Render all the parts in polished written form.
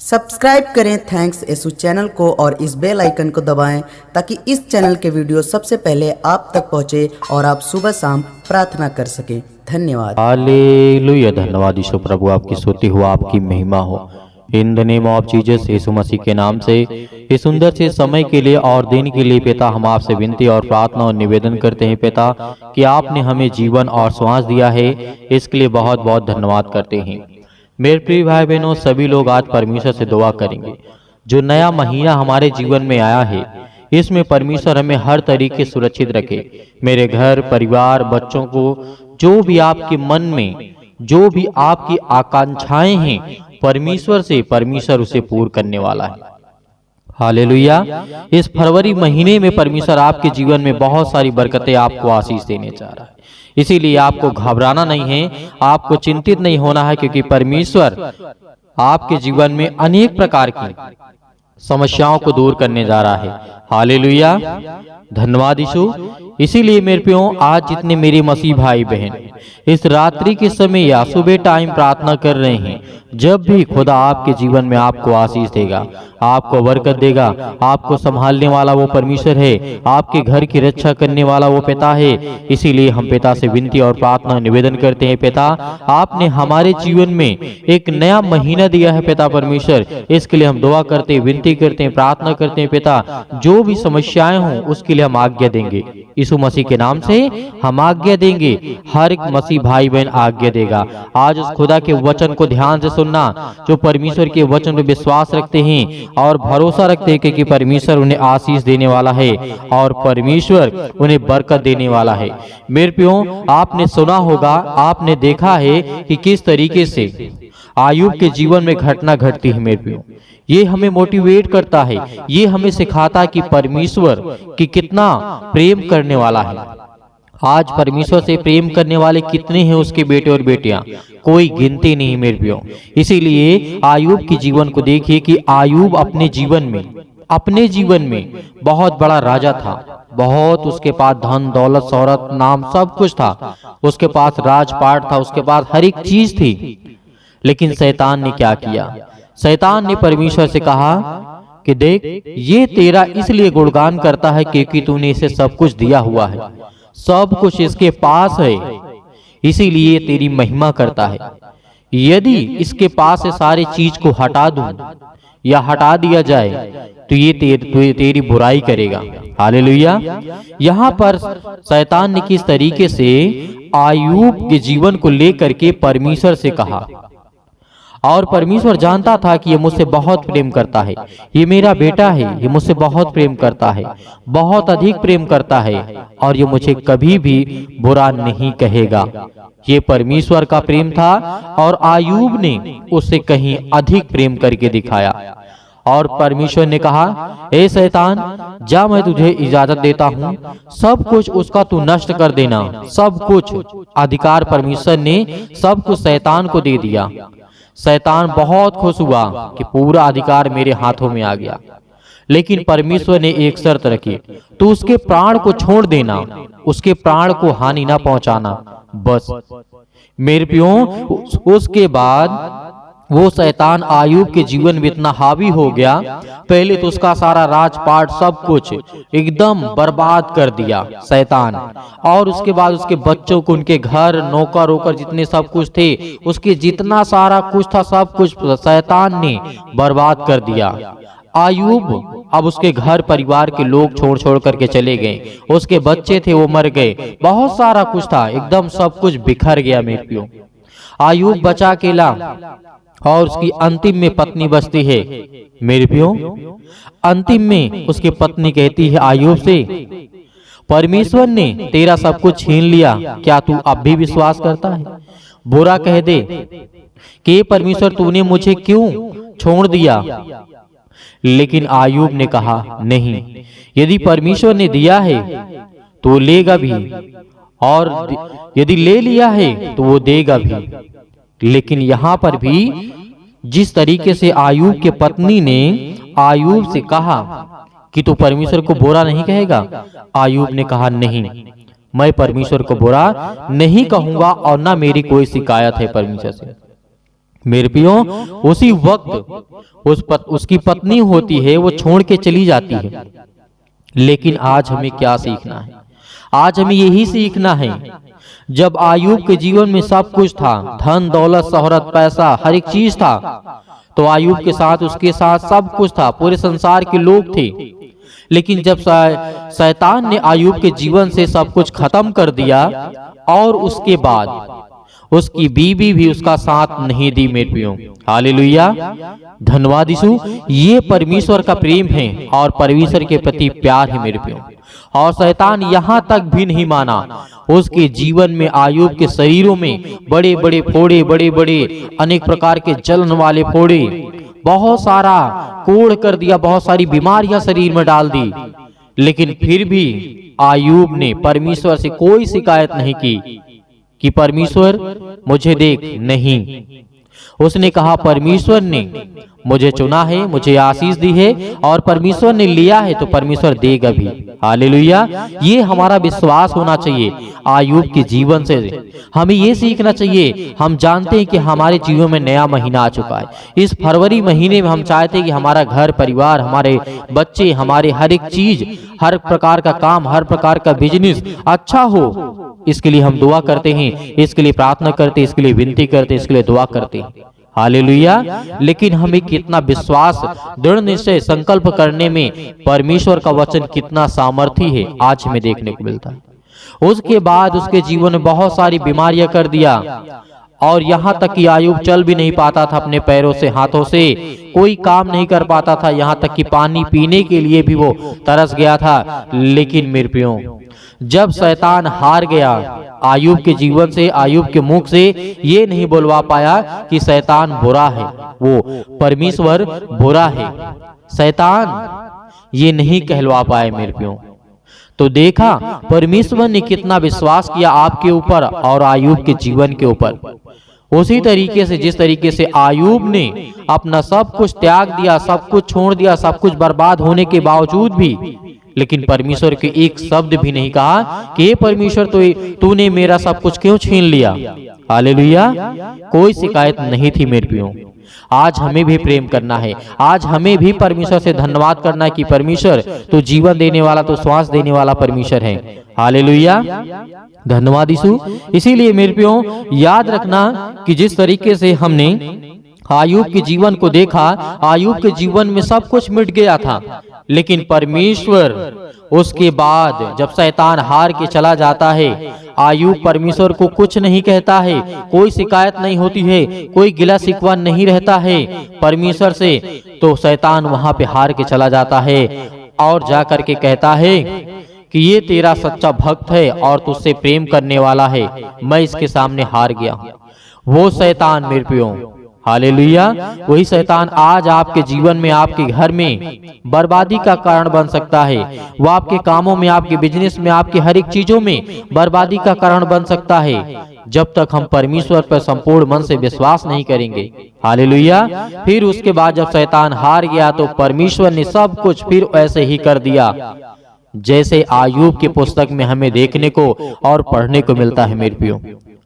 Subscribe करें thanks Yesu channel को और इस बेल आइकन को दबाएं ताकि इस चैनल के वीडियो सबसे पहले आप तक पहुंचे और आप सुबह शाम प्रार्थना कर सकें। धन्यवाद। हालेलुया। धन्यवाद यीशु प्रभु, आपकी स्तुति हो, आपकी महिमा हो। In the name of Jesus, Yeshu Masih के नाम से इस सुंदर से समय के लिए और दिन के लिए पिता हम आपसे विनती और प्रार्थना और निवेदन करते हैं पिता कि आपने हमें जीवन और श्वास दिया है, इसके लिए बहुत बहुत धन्यवाद करते हैं। मेरे प्रिय भाई बहनों, सभी लोग आज परमेश्वर से दुआ करेंगे। जो नया महीना हमारे जीवन में आया है, इसमें परमेश्वर हमें हर तरीके सुरक्षित रखे। मेरे घर परिवार बच्चों को जो भी आपके मन में जो भी आपकी आकांक्षाएं हैं, परमेश्वर उसे पूर्ण करने वाला है। हालेलुया। इस फरवरी महीने में परमेश्वर आपके जीवन में बहुत सारी बरकतें आपको आशीष देने जा रहा है। इसीलिए आपको घबराना नहीं है, आपको चिंतित नहीं होना है, क्योंकि परमेश्वर आपके जीवन में अनेक प्रकार की समस्याओं को दूर करने जा रहा है। हालेलुया। धन्यवाद यीशु। इसीलिए मेरे प्रियो, आज जितने मेरे मसीह भाई बहन इस रात्रि के समय या सुबह टाइम प्रार्थना कर रहे हैं, जब भी खुदा आपके जीवन में आपको आशीष देगा, आपको बरकत देगा, आपको संभालने वाला वो परमेश्वर है, आपके घर की रक्षा करने वाला वो पिता है। इसीलिए हम पिता से विनती और प्रार्थना निवेदन करते हैं, पिता आपने हमारे जीवन में एक नया महीना दिया है पिता परमेश्वर, इसके लिए हम दुआ करते हैं, विनती करते हैं, प्रार्थना करते हैं पिता। जो भी समस्याएं हों उसके लिए हम आज्ञा देंगे, यीशु मसीह के नाम से हम आज्ञा देंगे। हर एक मसीह भाई बहन आज्ञा देगा। आज उस खुदा के वचन को ध्यान से सुनना, जो परमेश्वर के वचन पर विश्वास रखते हैं और भरोसा रखते हैं कि परमेश्वर उन्हें आशीष देने वाला है और परमेश्वर उन्हें बरकत देने वाला है। मेरे प्रियो, आपने सुना होगा, आपने देखा है कि किस तरीके से आयुब के जीवन में घटना घटती है। मेरे प्रियो, ये हमें मोटिवेट करता है, ये हमें सिखाता है कि परमेश्वर की कितना प्रेम करने वाला है। आज परमेश्वर से प्रेम करने वाले कितने हैं उसके बेटे और बेटियां, कोई गिनती नहीं मेरे प्रियो। इसीलिए आयुब के जीवन को देखिए कि आयुब अपने जीवन में बहुत बड़ा राजा था, बहुत उसके पास धन दौलत शौहरत नाम सब कुछ था, उसके पास राजपाट था, उसके पास हर एक चीज थी। लेकिन शैतान ने क्या किया? शैतान ने परमेश्वर से कहा कि देख, ये तेरा इसलिए गुणगान करता है क्योंकि तूने इसे सब कुछ दिया हुआ है, सब कुछ इसके पास है, इसीलिए तेरी महिमा करता है। यदि इसके पास से सारी चीज को हटा दूं या हटा दिया जाए तो ये तेरी बुराई करेगा। हालेलुया। यहाँ पर शैतान ने किस तरीके से आयुब के जीवन को लेकर के परमेश्वर से कहा, और परमेश्वर जानता था कि ये मुझसे बहुत प्रेम करता है, ये मेरा बेटा है, ये मुझसे बहुत प्रेम करता है, बहुत अधिक प्रेम करता है, और ये मुझे कभी भी बुरा नहीं कहेगा। ये परमेश्वर का प्रेम था और आयुब ने उससे कहीं अधिक प्रेम करके दिखाया। और परमेश्वर ने कहा, ए शैतान, जा, मैं तुझे इजाजत देता हूँ, सब कुछ उसका तू नष्ट कर देना। सब कुछ अधिकार परमेश्वर ने सब कुछ शैतान को दे दिया। शैतान बहुत खुश हुआ कि पूरा अधिकार मेरे हाथों में आ गया। लेकिन परमेश्वर ने एक शर्त रखी, तो उसके प्राण को छोड़ देना, उसके प्राण को हानि ना पहुंचाना, बस। मेरे प्रियो, उसके बाद वो शैतान आयुब के जीवन में इतना हावी हो गया, पहले तो उसका सारा राजपाट सब कुछ एकदम बर्बाद कर दिया शैतान, और उसके बाद उसके बच्चों को, उनके घर नौकर वोकर जितने सब कुछ थे, उसके जितना सारा कुछ था सब कुछ शैतान ने बर्बाद कर दिया। आयुब अब उसके घर परिवार के लोग छोड़ करके चले गए, उसके बच्चे थे वो मर गए, बहुत सारा कुछ था, एकदम सब कुछ बिखर गया। मेरे प्रियो, आयुब बचा अकेला, और उसकी अंतिम में पत्नी बचती है। मेरे प्रियो, अंतिम में उसकी पत्नी कहती है आयुब से, परमेश्वर ने तेरा सब कुछ छीन लिया, क्या तू अब भी विश्वास करता है? बुरा कह दे कि परमेश्वर तूने मुझे क्यों छोड़ दिया? लेकिन आयुब ने कहा, नहीं, यदि परमेश्वर ने दिया है तो लेगा भी, और यदि ले लिया है तो वो देगा भी। लेकिन यहाँ पर भी जिस तरीके से आयुब के पत्नी ने आयुब से कहा कि तू परमेश्वर को बुरा नहीं कहेगा, आयुब ने कहा, नहीं, मैं परमेश्वर को बुरा नहीं कहूंगा और ना मेरी कोई शिकायत है परमेश्वर से। मेरे प्रियो, उसी वक्त उसकी पत्नी होती है, वो छोड़ के चली जाती है। लेकिन आज हमें क्या सीखना है? आज हमें यही सीखना है, जब आयूब के जीवन में सब कुछ था, धन दौलत शोहरत पैसा हर एक चीज था, तो आयूब के साथ उसके साथ सब कुछ था, पूरे संसार के लोग थे। लेकिन जब शैतान ने आयूब के जीवन से सब कुछ खत्म कर दिया और उसके बाद उसकी बीवी भी उसका साथ नहीं दी मेरे प्रियो। हालेलुया, धन्यवाद यीशु। ये परमेश्वर का प्रेम है और परमेश्वर के प्रति प्यार है मेरे प्रियो। और शैतान यहाँ तक भी नहीं माना, उसके जीवन में आयूब के शरीरों में बड़े बड़े फोड़े, बड़े बड़े अनेक प्रकार के जलन वाले फोड़े, बहुत सारा कोड़ कर दिया, बहुत सारी बीमारियां शरीर में डाल दी। लेकिन फिर भी आयूब ने परमेश्वर से कोई शिकायत नहीं की कि परमेश्वर मुझे देख, नहीं। उसने कहा परमेश्वर ने मुझे चुना है, मुझे आशीष दी है और परमेश्वर ने लिया है तो परमेश्वर देगा भी। हालेलुया, ये हमारा विश्वास होना चाहिए। आयूब के जीवन से हमें ये सीखना चाहिए। हम जानते हैं कि हमारे जीवन में नया महीना आ चुका है। इस फरवरी महीने में हम चाहते हैं कि हमारा घर परिवार, हमारे बच्चे, हमारे हर एक चीज, हर प्रकार का काम, हर प्रकार का बिजनेस अच्छा हो। इसके लिए हम दुआ करते हैं, इसके लिए प्रार्थना करते हैं, इसके लिए विनती करते हैं, इसके लिए दुआ करते हैं। हालेलुया। लेकिन हमें कितना विश्वास, दृढ़ निश्चय, संकल्प करने में परमेश्वर का वचन कितना सामर्थी है, आज हमें देखने को मिलता है। उसके बाद उसके जीवन में बहुत सारी बीमारियां कर दिया और यहाँ तक कि आयूब चल भी नहीं पाता था अपने पैरों से, हाथों से कोई काम नहीं कर पाता था। यहाँ तक कि पानी पीने के लिए भी वो तरस गया था। लेकिन मेरे प्रियो, जब शैतान हार गया आयूब के जीवन से, आयूब के मुख से ये नहीं बोलवा पाया कि शैतान बुरा है, वो परमेश्वर बुरा है, शैतान ये नहीं कहलवा पाए मेरे प्रियो। तो देखा परमेश्वर ने कितना विश्वास किया आपके ऊपर और आयूब के जीवन के ऊपर। उसी तरीके से जिस तरीके से आयूब ने अपना सब कुछ त्याग दिया, सब कुछ छोड़ दिया, सब कुछ बर्बाद होने के बावजूद भी, लेकिन परमेश्वर के एक शब्द भी नहीं कहा कि ये परमेश्वर तूने मेरा सब कुछ क्यों छीन लिया। हालेलुया, कोई शिकायत नहीं थी मेरे प्रियो। आज हमें भी प्रेम करना है, आज हमें भी परमेश्वर से धन्यवाद करना है कि परमेश्वर तू जीवन देने वाला, तू श्वास देने वाला परमेश्वर है। हालेलुया, धन्यवाद यीशु। इसीलिए मेरे प्रियो याद रखना कि जिस तरीके से हमने आयूब के जीवन को देखा, आयूब के जीवन में सब कुछ मिट गया था, लेकिन परमेश्वर उसके बाद जब शैतान हार के चला जाता है, आयूब परमेश्वर को कुछ नहीं कहता है, कोई शिकायत नहीं होती है, कोई गिला शिकवा नहीं रहता है परमेश्वर से, तो शैतान वहां पे हार के चला जाता है और जा करके कहता है कि ये तेरा सच्चा भक्त है और तुझसे प्रेम करने वाला है, मैं इसके सामने हार गया। वो शैतान मेरे प्रियो, हालेलुया, वही शैतान आज आपके जीवन में, आपके घर में बर्बादी का कारण बन सकता है। वो आपके कामों में, आपके बिजनेस में, आपकी हर एक चीजों में बर्बादी का कारण बन सकता है, जब तक हम परमेश्वर पर संपूर्ण मन से विश्वास नहीं करेंगे। हालेलुया। फिर उसके बाद जब शैतान हार गया तो परमेश्वर ने सब कुछ फिर ऐसे ही कर दिया जैसे आयूब की पुस्तक में हमें देखने को और पढ़ने को मिलता है मेरे प्रियो।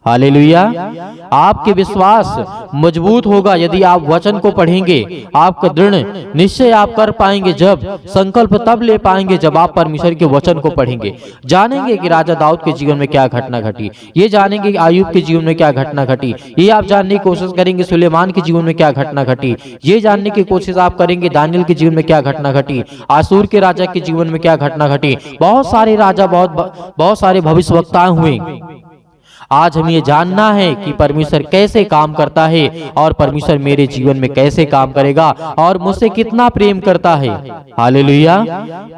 हालेलुया। आपके विश्वास मजबूत होगा यदि आप वचन को पढ़ेंगे, आपका दृढ़ निश्चय आप कर पाएंगे, जब संकल्प तब ले पाएंगे जब आप परमेश्वर के वचन को पढ़ेंगे। जानेंगे कि राजा दाऊद के जीवन में क्या घटना घटी, ये जानेंगे कि आयूब के जीवन में क्या घटना घटी, ये आप जानने की कोशिश करेंगे सुलेमान के जीवन में क्या घटना घटी, ये जानने की कोशिश आप करेंगे दानियल के जीवन में क्या घटना घटी, आसूर के राजा के जीवन में क्या घटना घटी। बहुत सारे राजा, बहुत सारे भविष्यवक्ता हुए। आज हमें ये जानना है कि परमेश्वर कैसे काम करता है और परमेश्वर मेरे जीवन में कैसे काम करेगा और मुझसे कितना प्रेम करता है। हालेलुया,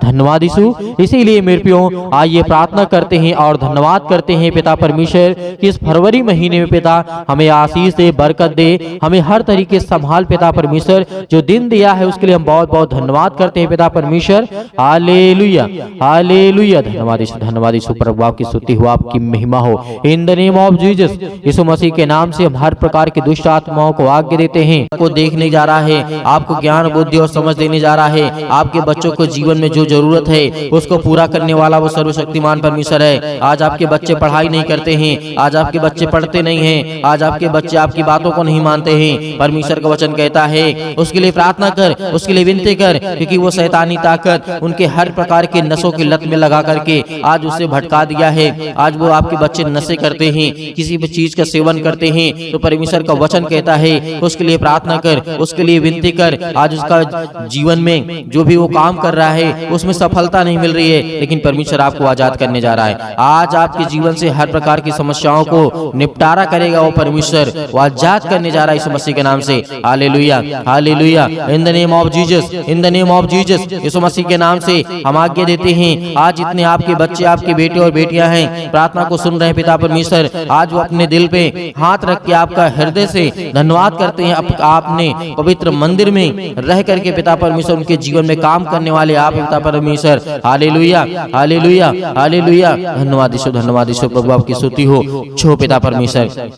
धन्यवाद यीशु। इसीलिए मेरे प्रियो आइए प्रार्थना करते हैं और धन्यवाद करते हैं पिता परमेश्वर कि इस फरवरी महीने में पिता हमें आशीष दे, बरकत दे, हमें हर तरीके से संभाल पिता परमेश्वर। जो दिन दिया है उसके लिए हम बहुत बहुत धन्यवाद करते हैं पिता परमेश्वर। हालेलुया, हालेलुया, धन्यवाद यीशु, धन्यवाद यीशु। प्रभु आपकी स्तुति हो, आपकी महिमा हो। In the name of Jesus Yeshu Masih के नाम से हम हर प्रकार की दुष्ट आत्माओं को आज्ञा देते हैं। आपको देखने जा रहा है, आपको ज्ञान बुद्धि और समझ देने जा रहा है। आपके बच्चों को जीवन में जो जरूरत है उसको पूरा करने वाला वो सर्वशक्तिमान परमेश्वर है। आज आपके बच्चे पढ़ाई नहीं करते हैं, आज आपके बच्चे पढ़ते नहीं हैं, आज आपके बच्चे आपकी बातों को नहीं मानते हैं। परमेश्वर का वचन कहता है उसके लिए प्रार्थना कर, उसके लिए विनती कर, क्योंकि वो शैतानी ताकत उनके हर प्रकार के नशों की लत में लगा करके आज उसे भटका दिया है। आज वो आपके बच्चे नशे करते हैं, किसी भी चीज का सेवन करते हैं, तो परमेश्वर का वचन कहता है उसके लिए प्रार्थना कर, उसके लिए विनती कर। आज उसका जीवन में जो भी वो काम कर रहा है उसमें सफलता नहीं मिल रही है, लेकिन परमेश्वर आपको आजाद करने जा रहा है। आज आपके जीवन से हर प्रकार की समस्याओं को निपटारा करेगा वो परमेश्वर, वो आजाद करने जा रहा है यीशु मसीह के नाम से। Hallelujah, hallelujah. In the name of Jesus, in the name of Jesus Yeshu Masih के नाम से हम आज्ञा देते हैं। आज जितने आपके बच्चे, आपके बेटे और बेटियां हैं, प्रार्थना को सुन रहे हैं पिता परमेश्वर, आज वो अपने दिल पे हाथ रख के आपका हृदय से धन्यवाद करते हैं। आपने पवित्र मंदिर में रह करके पिता परमेश्वर उनके जीवन में काम करने वाले आप पिता परमेश्वर। Hallelujah, hallelujah, hallelujah. धन्यवाद ईश्वर, धन्यवाद ईश्वर प्रभु, आपकी स्तुति हो छो पिता परमेश्वर।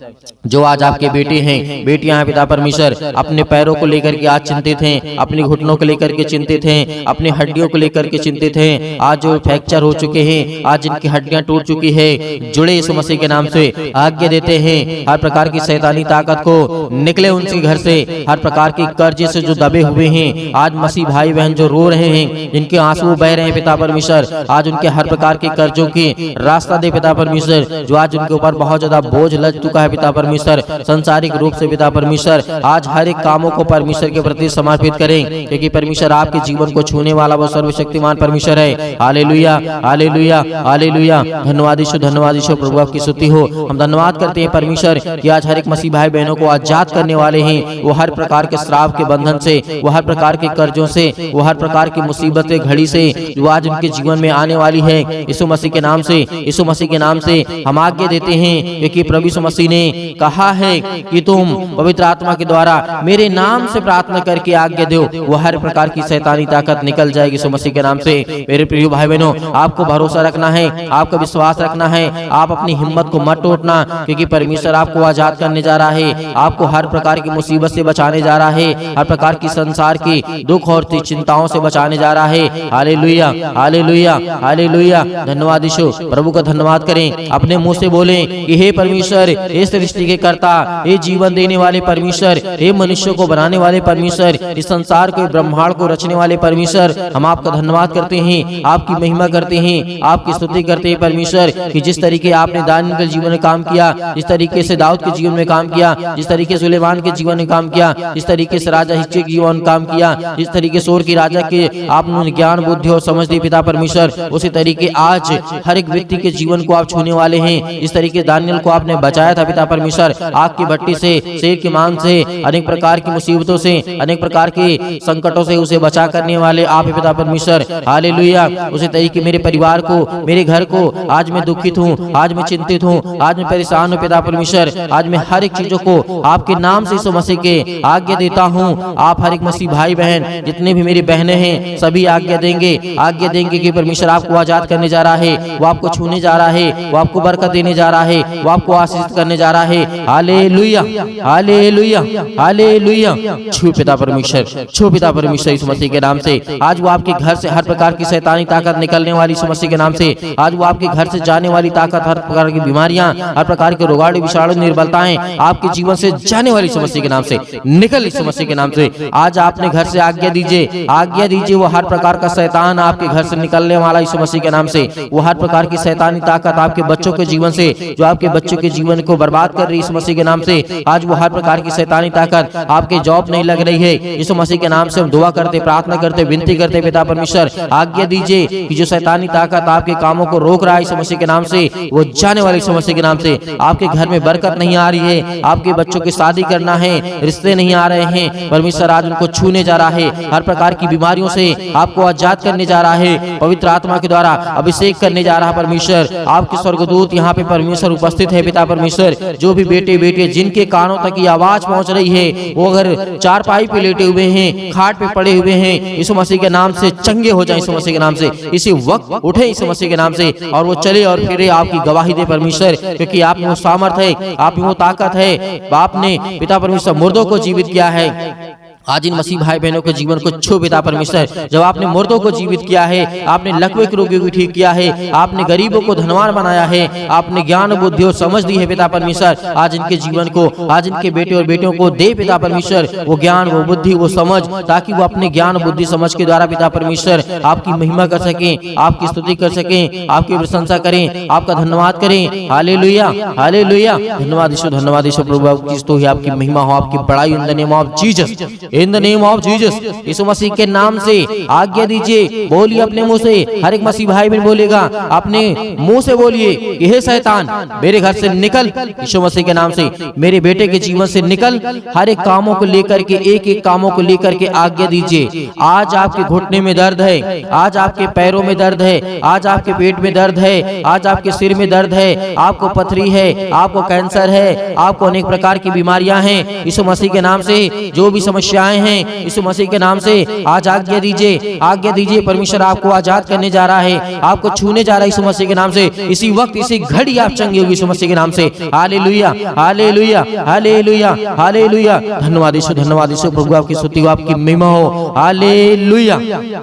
जो आज आपके बेटे हैं, बेटियां हैं पिता परमेश्वर, अपने पैरों को लेकर के आज चिंतित हैं, अपने घुटनों को लेकर के चिंतित हैं, अपनी हड्डियों को लेकर के चिंतित हैं। आज जो फ्रैक्चर हो चुके हैं, आज जिनकी हड्डियां टूट चुकी है, जुड़े यीशु मसीह के नाम से आज्ञा देते हैं हर प्रकार की शैतानी ताकत को निकले उनके घर से। हर प्रकार की कर्ज से जो दबे हुए हैं, आज मसीह भाई बहन जो रो रहे हैं, जिनके आंसू बह रहे हैं पिता परमेश्वर, आज उनके हर प्रकार के कर्जों की रास्ता दे पिता परमेश्वर। जो आज उनके ऊपर बहुत ज्यादा बोझ लग चुका है पिता परमेश्वर, संसारिक रूप से पिता परमेश्वर, आज हर एक कामों को परमेश्वर के प्रति समर्पित करें, क्योंकि परमेश्वर आपके जीवन को छूने वाला वो सर्वशक्तिमान परमेश्वर है। Hallelujah, hallelujah, hallelujah. धन्यवाद ईश्वर, धन्यवाद ईश्वर प्रभु, आपकी स्तुति हो। हम धन्यवाद करते हैं परमेश्वर कि आज हर एक मसीह भाई बहनों को आजाद करने वाले हैं। वो हर प्रकार के श्राप के बंधन से, वो हर प्रकार के कर्जों से, वो हर प्रकार की मुसीबत घड़ी से जो आज उनके जीवन में आने वाली है, यीशु मसीह के नाम से, यीशु मसीह के नाम से हम आज्ञा देते हैं, क्योंकि प्रभु यीशु मसीह ने कहा है कि तुम पवित्र आत्मा के द्वारा मेरे नाम से प्रार्थना करके आज्ञा दो, वो हर प्रकार की शैतानी ताकत निकल जाएगी यीशु मसीह के नाम से। मेरे प्रिय भाई बहनों, आपको भरोसा रखना है, आपका विश्वास रखना है, आप अपनी हिम्मत को मत टूटना, क्योंकि परमेश्वर आपको आजाद करने जा रहा है, आपको हर प्रकार की मुसीबत से बचाने जा रहा है, हर प्रकार की संसार की दुख और चिंताओं से बचाने जा रहा है। Hallelujah, hallelujah, hallelujah. धन्यवाद ईश्वर प्रभु का धन्यवाद करें, अपने मुंह से बोलें कि हे परमेश्वर, हे सृष्टि के कर्ता, हे जीवन देने वाले परमेश्वर, हे मनुष्य को बनाने वाले परमेश्वर, इस संसार को, ब्रह्मांड को रचने वाले परमेश्वर, हम आपका धन्यवाद करते हैं, आपकी महिमा करते हैं, आपकी स्तुति करते हैं परमेश्वर, कि जिस तरीके आपने दानियेल के जीवन में काम किया, जिस तरीके से दाऊद के जीवन में काम किया, जिस तरीके से सुलेमान के जीवन में काम किया, जिस तरीके से राजा हिजकिय्याह के जीवन में काम किया, जिस तरीके से की राजा के आपने ज्ञान बुद्धि और समझ दी पिता परमेश्वर, उसी तरीके आज हर एक व्यक्ति के जीवन को आप छूने वाले हैं। इस तरीके दानियेल को आपने बचाया था पिता परमेश्वर, आग की भट्टी से, शेर के मांस से, अनेक प्रकार की मुसीबतों से, अनेक प्रकार के संकटों से उसे बचा करने वाले आप पिता परमेश्वर। हालेलुया। उसी तरीके मेरे परिवार को, मेरे घर को, आज मैं दुखित हूँ, आज मैं चिंतित हूँ, आज मैं परेशान हूँ पिता परमेश्वर, आज मैं हर एक चीजों को आपके नाम से यीशु मसीह के आज्ञा देता हूँ। आप हर एक मसीह भाई बहन, जितने भी मेरी बहनें हैं, सभी आज्ञा देंगे कि परमेश्वर आपको आजाद करने जा रहा है, वो आपको छूने जा रहा है, वो आपको बरकत देने जा रहा है, वो आपको आशीष करने जा रहा है। Hallelujah, hallelujah, hallelujah. छू पिता परमेश्वर, छू पिता परमेश्वर यीशु मसीह के नाम से। आज वो आपके घर से हर प्रकार की शैतानी ताकत निकलने वाली यीशु मसीह के नाम से। आज वो आपके घर से जाने वाली ताकत, हर प्रकार की बीमारियां, हर प्रकार के रोगाणु विषाणु निर्बलताएं आपके जीवन से जाने वाली यीशु मसीह के नाम से निकल यीशु मसीह के नाम से। आज आपने घर से आज्ञा दीजिए, आज्ञा दीजिए, वो हर प्रकार का शैतान आपके घर से निकलने वाला यीशु मसीह के नाम से। वो हर प्रकार की शैतानी ताकत आपके बच्चों के जीवन से, जो आपके बच्चों के जीवन को बर्बाद कर रही है यीशु मसीह के नाम से, आज वो हर प्रकार की शैतानी ताकत, आपके जॉब नहीं लग रही है, यीशु मसीह के नाम से हम दुआ करते, प्रार्थना करते, विनती करते पिता परमेश्वर, आज्ञा दीजिए कि जो शैतानी ताकत आपके कामों को रोक रहा है यीशु मसीह के नाम से, वो जाने वाले यीशु मसीह के नाम से। आपके घर में बरकत नहीं आ रही है, आपके बच्चों की शादी करना है, रिश्ते नहीं आ रहे हैं, परमेश्वर आज उनको छूने जा रहा है, हर प्रकार की बीमारियों से आपको आजाद करने जा रहा है, पवित्र आत्मा के द्वारा अभिषेक करने जा रहा है परमेश्वर। आपके स्वर्गदूत यहाँ पे परमेश्वर उपस्थित है पिता परमेश्वर। जो भी बेटे बेटे जिनके कानों तक ये आवाज पहुंच रही है, वो अगर चारपाई पे लेटे हुए हैं, खाट पे पड़े हुए हैं, यीशु मसीह के नाम से चंगे हो जाए, यीशु मसीह के नाम से इसी वक्त उठे यीशु मसीह के नाम से, और वो चले और फिरे आपकी गवाही दे परमेश्वर। परमेश्वर, क्योंकि आप में वो सामर्थ है, आप में वो ताकत है। आपने पिता परमेश्वर मुर्दों को जीवित किया है। आज इन मसीह भाई बहनों के जीवन को छू पिता परमेश्वर, जब आपने मुर्दों को जीवित किया है, आपने लकवे के रोगियों को ठीक किया है, आपने गरीबों को धनवान बनाया है, आपने ज्ञान बुद्धि और समझ दी है पिता परमेश्वर। आज इनके जीवन को, आज इनके बेटे और बेटियों को दे पिता परमेश्वर वो ज्ञान, वो बुद्धि, वो समझ, ताकि वो अपने ज्ञान बुद्धि समझ के द्वारा पिता परमेश्वर आपकी महिमा कर सकें, आपकी स्तुति कर सकें, आपकी प्रशंसा करें, आपका धन्यवाद करें। Hallelujah, hallelujah. धन्यवाद यीशु, धन्यवाद यीशु प्रभु, आपकी स्तुति, आपकी महिमा हो, आपकी बड़ाई in the name of Jesus, in the name of Jesus. Yeshu Masih के नाम से आज्ञा दीजिए, बोलिए अपने मुंह से, हर एक मसीह भाई बहन बोलेगा, अपने मुंह से बोलिए कि हे शैतान मेरे घर से निकल, यीशु मसीह के नाम से मेरे बेटे के जीवन से निकल। हर एक कामों को लेकर के, एक एक कामों को लेकर के आज्ञा दीजिए। आज आपके घुटने में दर्द है, आज आपके पैरों में दर्द है, आज आपके पेट में दर्द है, आज आपके सिर में दर्द है, आपको पथरी है, आपको कैंसर है, आपको अनेक प्रकार की बीमारियां हैं, यीशु मसीह के नाम से जो भी समस्याएं हैं, यीशु मसीह के नाम से आज आज्ञा दीजिए, आज्ञा दीजिए। परमेश्वर आपको आजाद करने जा रहा है, आपको छूने जा रहा है यीशु मसीह के नाम से। इसी वक्त, इसी घड़ी आप चंगे होगी यीशु मसीह के नाम से। Hallelujah, hallelujah, hallelujah, hallelujah. धन्यवाद यीशु, धन्यवाद यीशु प्रभु, आपकी स्तुति हो, आपकी महिमा हो। Hallelujah,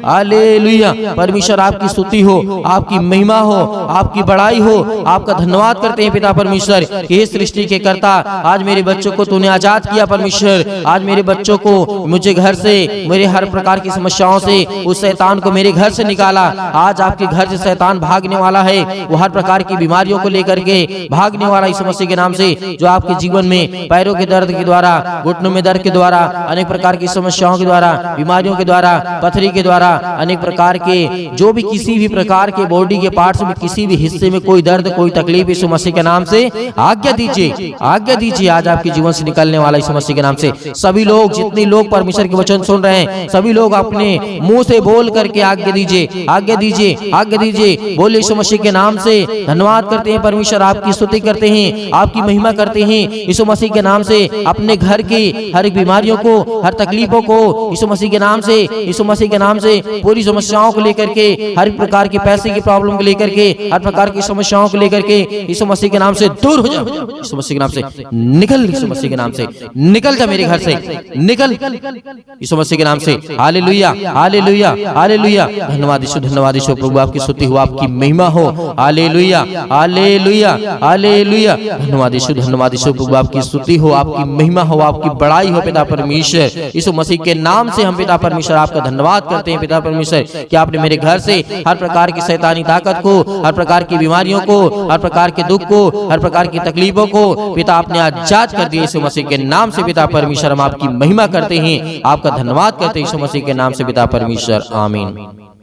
hallelujah. परमेश्वर आपकी स्तुति हो, आपकी महिमा हो, आपकी बड़ाई हो। आपका धन्यवाद करते हैं पिता परमेश्वर कि हे सृष्टि के कर्ता, आज मेरे बच्चों को तूने आजाद किया परमेश्वर। आज मेरे बच्चों को, मुझे घर से, मेरे हर प्रकार की समस्याओं से, उस शैतान को मेरे घर से निकाला। आज आपके घर से शैतान भागने वाला है, वो हर प्रकार की बीमारियों को लेकर के भागने वाला यीशु मसीह के नाम से। जो आपके जीवन में पैरों के दर्द के द्वारा, घुटनों में दर्द के द्वारा, अनेक प्रकार की समस्याओं के द्वारा, बीमारियों के द्वारा, पथरी के द्वारा, अनेक प्रकार के जो भी किसी भी प्रकार के बॉडी के पार्ट्स में किसी भी हिस्से में कोई दर्द, कोई तकलीफ, यीशु मसीह के नाम से आज्ञा दीजिए, आज्ञा दीजिए। आज आपके जीवन से निकलने वाला यीशु मसीह के नाम से सभी लोग, जितने लोग परमेश्वर के वचन सुन रहे हैं, सभी लोग अपने मुंह से बोल करके आज्ञा दीजिए, आज्ञा दीजिए, आज्ञा दीजिए। बोले यीशु मसीह के नाम से धन्यवाद करते हैं परमेश्वर, आपकी स्तुति करते हैं, आपकी महिमा करते हैं यीशु मसीह के नाम से। अपने घर की हर एक बीमारियों को, हर तकलीफों को यीशु मसीह के नाम से, यीशु मसीह के नाम से पूरी समस्याओं को लेकर के, हर प्रकार की पैसे की प्रॉब्लम को लेकर के, हर प्रकार की समस्याओं को लेकर के यीशु मसीह के नाम से दूर हो जाओ, यीशु मसीह के नाम से निकल, यीशु मसीह के नाम से निकल जा मेरे घर से, निकल यीशु मसीह के नाम से। Hallelujah, hallelujah, hallelujah. धन्यवाद यीशु, धन्यवाद यीशु प्रभु, आपकी स्तुति हो, आपकी महिमा हो। Hallelujah, hallelujah, hallelujah. धन्यवाद यीशु, धन्यवाद यीशु प्रभु, आपकी स्तुति हो, आपकी महिमा हो, आपकी बड़ाई हो पिता परमेश्वर। यीशु मसीह के नाम से हम पिता परमेश्वर आपका धन्यवाद करते हैं पिता परमेश्वर कि आपने मेरे घर से हर प्रकार की शैतानी ताकत को, हर प्रकार की बीमारियों को, हर प्रकार के दुख को, हर प्रकार की तकलीफों को पिता आपने आजाद कर दिया यीशु मसीह के नाम से पिता परमेश्वर। हम आपकी महिमा करते हैं, आपका धन्यवाद करते हैं यीशु मसीह के नाम से पिता परमेश्वर। आमीन।